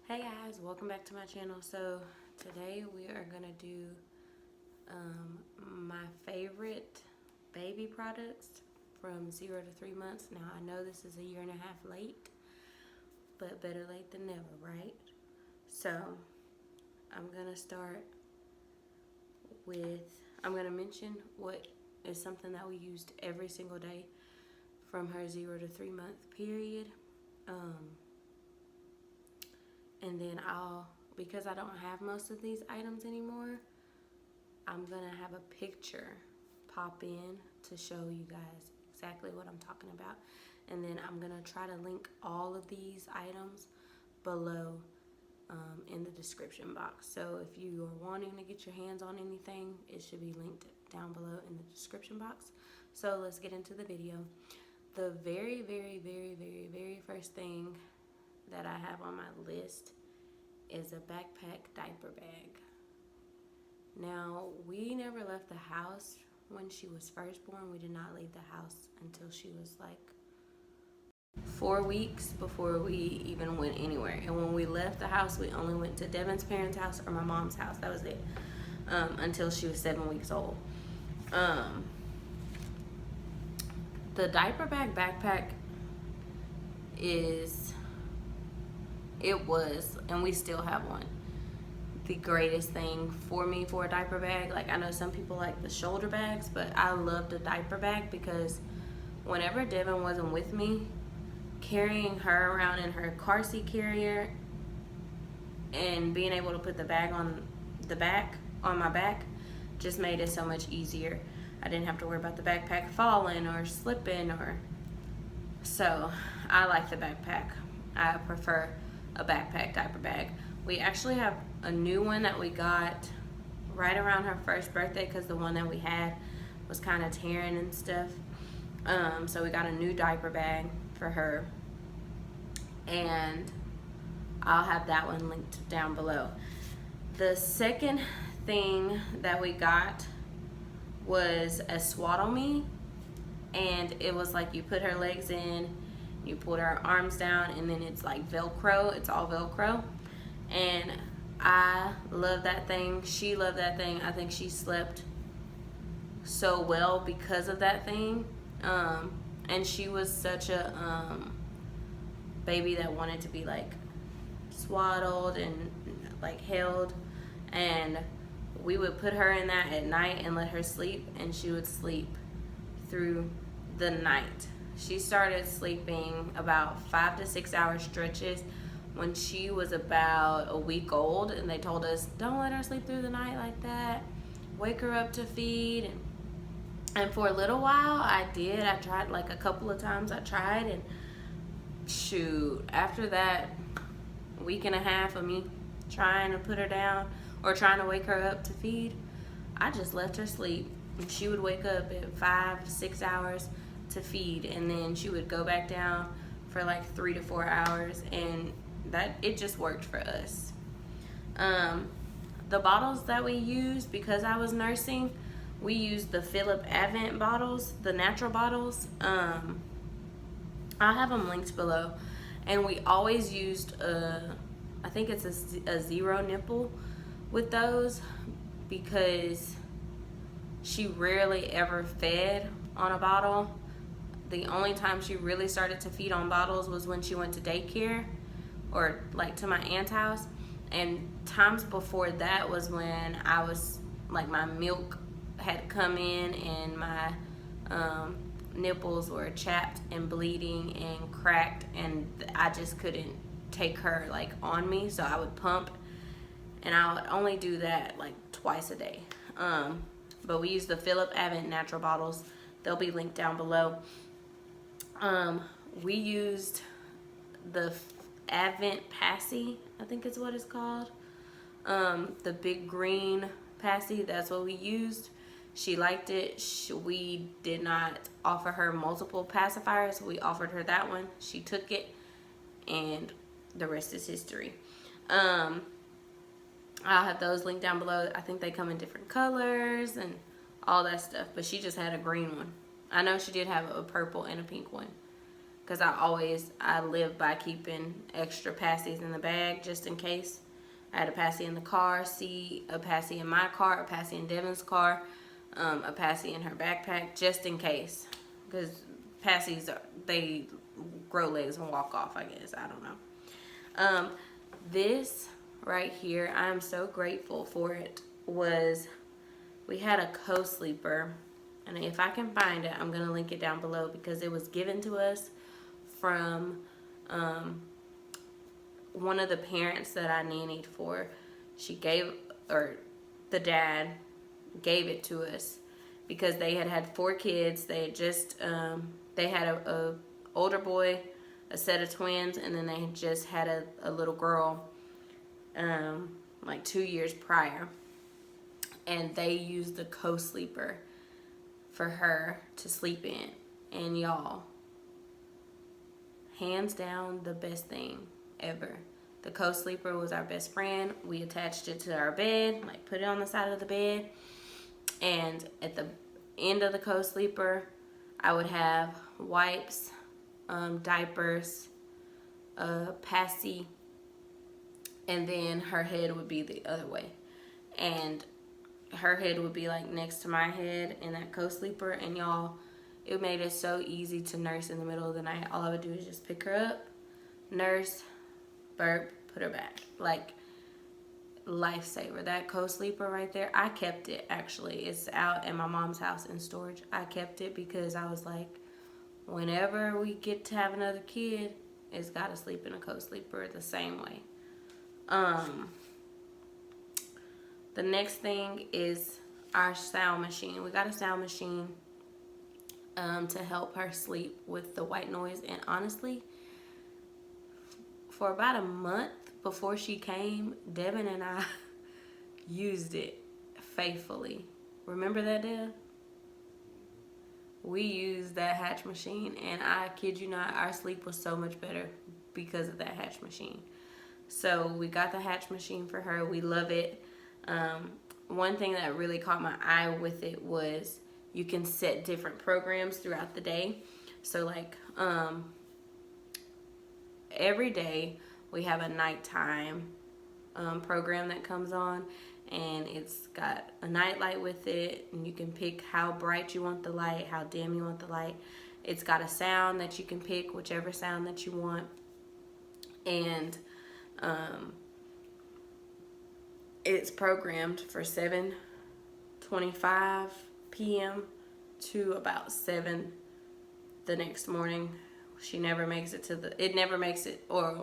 Hey guys, welcome back to my channel. So today we are gonna do my favorite baby products from 0 to 3 months. Now I know this is a year and a half late, but better late than never, right? So I'm gonna start with, I'm gonna mention what is something that we used every single day from her 0 to 3 month period. And then because I don't have most of these items anymore, I'm gonna have a picture pop in to show you guys exactly what I'm talking about. And then I'm gonna try to link all of these items below in the description box. So if you are wanting to get your hands on anything, it should be linked down below in the description box. So let's get into the video. The very first thing that I have on my list is a backpack diaper bag. Now, we never left the house when she was first born. We did not leave the house until she was like 4 weeks before we even went anywhere. And when we left the house, we only went to Devin's parents' house or my mom's house. That was it. Until she was 7 weeks old. The diaper bag backpack was, and we still have one, the greatest thing for me for a diaper bag. Like, I know some people like the shoulder bags, but I loved a diaper bag because whenever Devin wasn't with me, carrying her around in her car seat carrier and being able to put the bag on my back just made it so much easier. I didn't have to worry about the backpack falling or slipping, so I like the backpack. I prefer a backpack diaper bag. We actually have a new one that we got right around her first birthday because the one that we had was kind of tearing and stuff. So we got a new diaper bag for her, and I'll have that one linked down below. The second thing that we got was a swaddle me, and it was like you put her legs in, you put her arms down, and then it's like Velcro. It's all Velcro. And I love that thing. She loved that thing. I think she slept so well because of that thing. And she was such a baby that wanted to be like swaddled and like held. And we would put her in that at night and let her sleep, and she would sleep through the night. She started sleeping about 5 to 6 hour stretches when she was about a week old, and they told us, don't let her sleep through the night like that. Wake her up to feed. And for a little while, I did. I tried like a couple of times. I tried, and shoot, after that week and a half of me trying to put her down or trying to wake her up to feed, I just let her sleep. And she would wake up at 5 to 6 hours to feed, and then she would go back down for like 3 to 4 hours, and it just worked for us. The bottles that we used, because I was nursing, we used the Philip Avent bottles, the natural bottles. I'll have them linked below. And we always used I think it's a 0 nipple with those, because she rarely ever fed on a bottle. The only time she really started to feed on bottles was when she went to daycare or like to my aunt's house. And times before that was when I was like, my milk had come in and my nipples were chapped and bleeding and cracked, and I just couldn't take her like on me, so I would pump, and I would only do that like twice a day. But we use the Philip Avent natural bottles. They'll be linked down below. We used the Avent Passy, I think is what it's called. The big green Passy, that's what we used. She liked it. We did not offer her multiple pacifiers. We offered her that one. She took it, and the rest is history. I'll have those linked down below. I think they come in different colors and all that stuff, but she just had a green one. I know she did have a purple and a pink one, because I live by keeping extra passies in the bag just in case. I had a passy in the car seat, a passy in my car, a passy in Devin's car, a passy in her backpack, just in case. Because passies, they grow legs and walk off, I guess. I don't know. This right here, I am so grateful for it, we had a co-sleeper. And if I can find it, I'm going to link it down below because it was given to us from one of the parents that I nannied for. The dad gave it to us because they had 4 kids. They had just, they had a older boy, a set of twins, and then they had just had a little girl, like 2 years prior. And they used the co-sleeper for her to sleep in. And y'all, hands down, the best thing ever. The co-sleeper was our best friend. We attached it to our bed, like put it on the side of the bed. And at the end of the co-sleeper, I would have wipes, diapers, passy, and then her head would be the other way. And her head would be like next to my head in that co-sleeper. And y'all, it made it so easy to nurse in the middle of the night. All I would do is just pick her up, nurse, burp, put her back. Like, lifesaver. That co-sleeper right there, I kept it actually. It's out at my mom's house in storage. I kept it because I was like, whenever we get to have another kid, it's got to sleep in a co-sleeper the same way. The next thing is our sound machine. We got a sound machine to help her sleep with the white noise. And honestly, for about a month before she came, Devin and I used it faithfully. Remember that, Dev? We used that hatch machine, and I kid you not, our sleep was so much better because of that hatch machine. So we got the hatch machine for her. We love it. One thing that really caught my eye with it was you can set different programs throughout the day. So like every day we have a nighttime program that comes on, and it's got a night light with it, and you can pick how bright you want the light, how dim you want the light. It's got a sound that you can pick, whichever sound that you want. And it's programmed for 7:25 p.m. to about 7 the next morning. She never makes it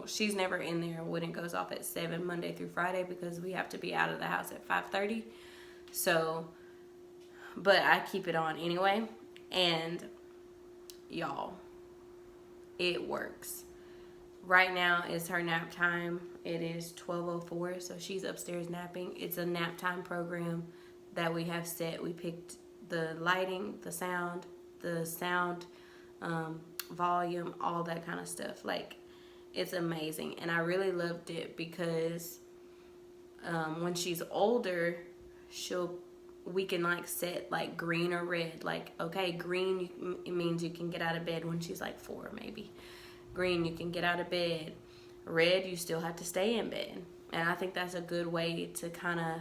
she's never in there when it goes off at 7 Monday through Friday because we have to be out of the house at 5:30. So, but I keep it on anyway. And y'all, it works. Right now is her nap time. It is 12:04, so she's upstairs napping. It's a nap time program that we have set. We picked the lighting, the sound, volume, all that kind of stuff. Like, it's amazing. And I really loved it because when she's older, we can like set like green or red. Like, okay, green, it means you can get out of bed when she's like 4 maybe. Green, you can get out of bed. Red, you still have to stay in bed. And I think that's a good way to kind of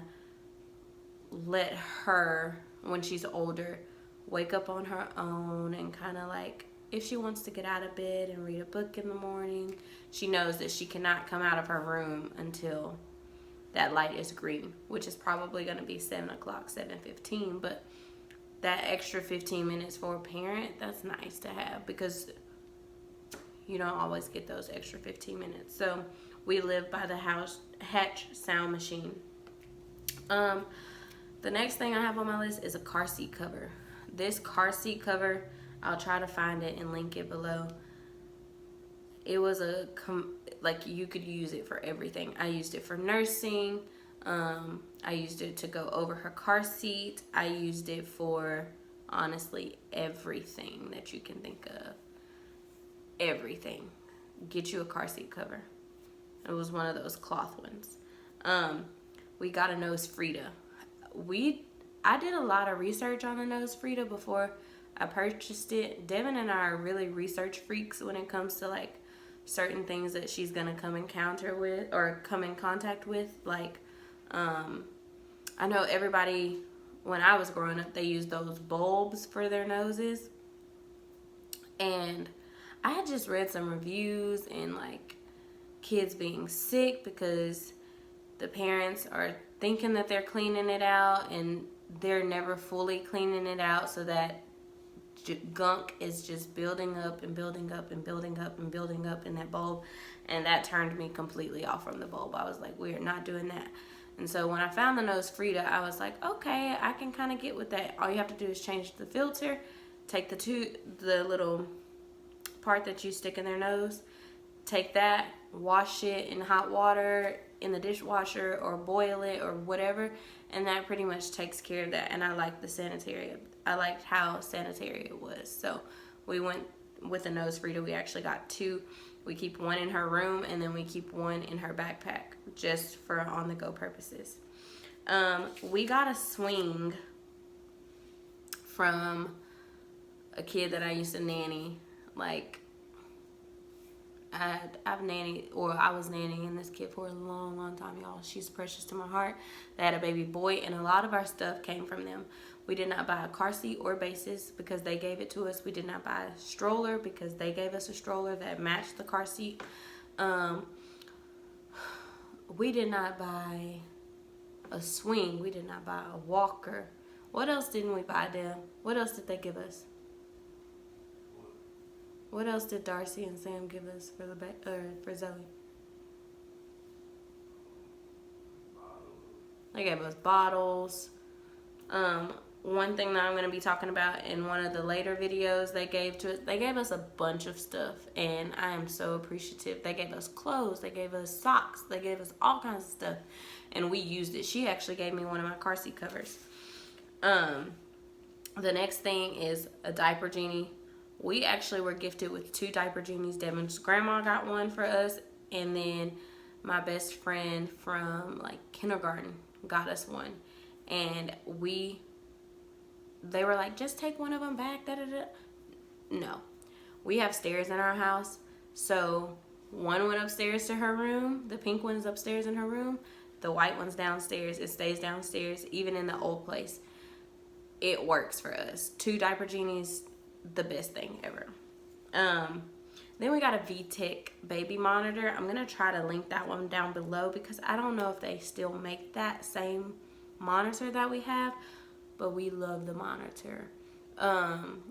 let her, when she's older, wake up on her own and kind of like, if she wants to get out of bed and read a book in the morning, she knows that she cannot come out of her room until that light is green, which is probably going to be 7 o'clock, 7:15. But that extra 15 minutes for a parent, that's nice to have because you don't always get those extra 15 minutes. So we live by the hatch sound machine. The next thing I have on my list is a car seat cover. This car seat cover, I'll try to find it and link it below. It was like you could use it for everything. I used it for nursing. I used it to go over her car seat. I used it for honestly everything that you can think of. Everything. Get you a car seat cover. It was one of those cloth ones. We got a nose Frida. I did a lot of research on the nose Frida before I purchased it. Devin and I are really research freaks when it comes to like certain things that she's gonna come encounter with or come in contact with. Like, I know everybody, when I was growing up, they used those bulbs for their noses. And I had just read some reviews and like kids being sick because the parents are thinking that they're cleaning it out and they're never fully cleaning it out, so that gunk is just building up and building up and building up and building up in that bulb. And that turned me completely off from the bulb. I was like, we are not doing that. And so when I found the Nose Frida, I was like, okay, I can kind of get with that. All you have to do is change the filter, take the little part that you stick in their nose, take that, wash it in hot water in the dishwasher or boil it or whatever, and that pretty much takes care of that. And I liked how sanitary it was. So we went with the Nose Frida. We actually got 2. We keep one in her room and then we keep one in her backpack just for on-the-go purposes. We got a swing from a kid that I used to nanny. Like, I was nannying this kid for a long, long time, y'all. She's precious to my heart. They had a baby boy, and a lot of our stuff came from them. We did not buy a car seat or bases because they gave it to us. We did not buy a stroller because they gave us a stroller that matched the car seat. We did not buy a swing. We did not buy a walker. What else didn't we buy them? What else did they give us? What else did Darcy and Sam give us for Zoe? They gave us bottles. One thing that I'm going to be talking about in one of the later videos they gave us a bunch of stuff, and I am so appreciative. They gave us clothes, they gave us socks, they gave us all kinds of stuff, and we used it. She actually gave me one of my car seat covers. The next thing is a diaper genie. We actually were gifted with 2 diaper genies. Devin's grandma got one for us, and then my best friend from like kindergarten got us one. And they were like, just take one of them back, da da da. No, we have stairs in our house, so one went upstairs to her room. The pink one is upstairs in her room. The white one's downstairs. It stays downstairs, even in the old place. It works for us. 2 diaper genies, the best thing ever. Then we got a VTech baby monitor. I'm gonna try to link that one down below because I don't know if they still make that same monitor that we have, but we love the monitor.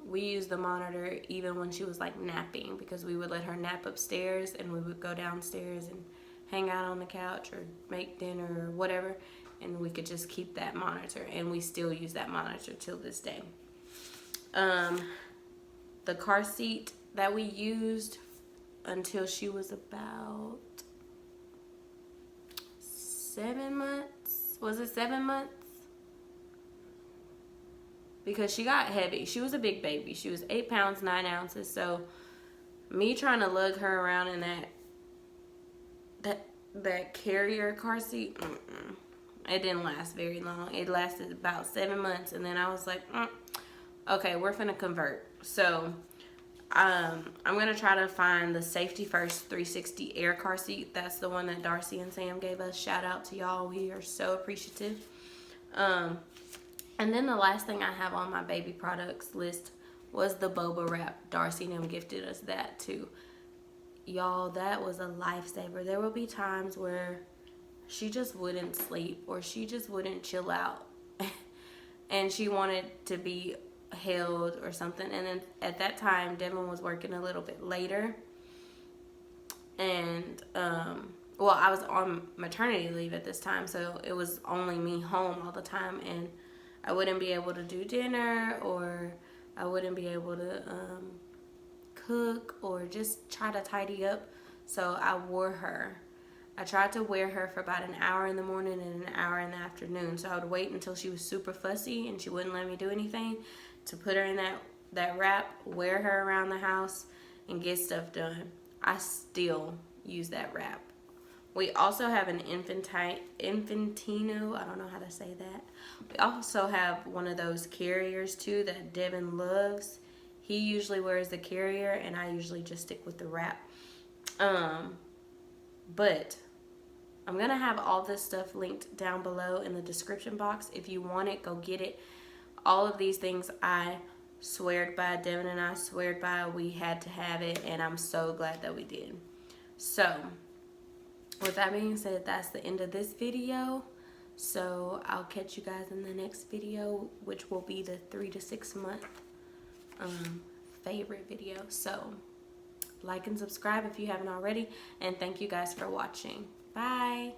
We used the monitor even when she was like napping, because we would let her nap upstairs and we would go downstairs and hang out on the couch or make dinner or whatever, and we could just keep that monitor, and we still use that monitor till this day. The car seat that we used until she was about 7 months. Was it 7 months? Because she got heavy. She was a big baby. She was 8 pounds, 9 ounces. So me trying to lug her around in that carrier car seat, it didn't last very long. It lasted about 7 months, and then I was like, okay, we're finna convert. So I'm gonna try to find the Safety First 360 air car seat. That's the one that Darcy and Sam gave us. Shout out to y'all. We are so appreciative. And then the last thing I have on my baby products list was the boba wrap. Darcy and them gifted us that too. Y'all, that was a lifesaver. There will be times where she just wouldn't sleep or she just wouldn't chill out and she wanted to be held or something. And then at that time, Devin was working a little bit later, and well, I was on maternity leave at this time, so it was only me home all the time, and I wouldn't be able to do dinner, or I wouldn't be able to cook or just try to tidy up. So I wore her. I tried to wear her for about an hour in the morning and an hour in the afternoon. So I would wait until she was super fussy and she wouldn't let me do anything to put her in that wrap, wear her around the house, and get stuff done. I still use that wrap. We also have an Infantino. I don't know how to say that. We also have one of those carriers too that Devin loves. He usually wears the carrier, and I usually just stick with the wrap. But I'm gonna have all this stuff linked down below in the description box. If you want it, go get it. All of these things I sweared by, Devin and I sweared by. We had to have it, and I'm so glad that we did. So with that being said, that's the end of this video. So I'll catch you guys in the next video, which will be the 3 to 6 month favorite video. So like and subscribe if you haven't already, and thank you guys for watching. Bye.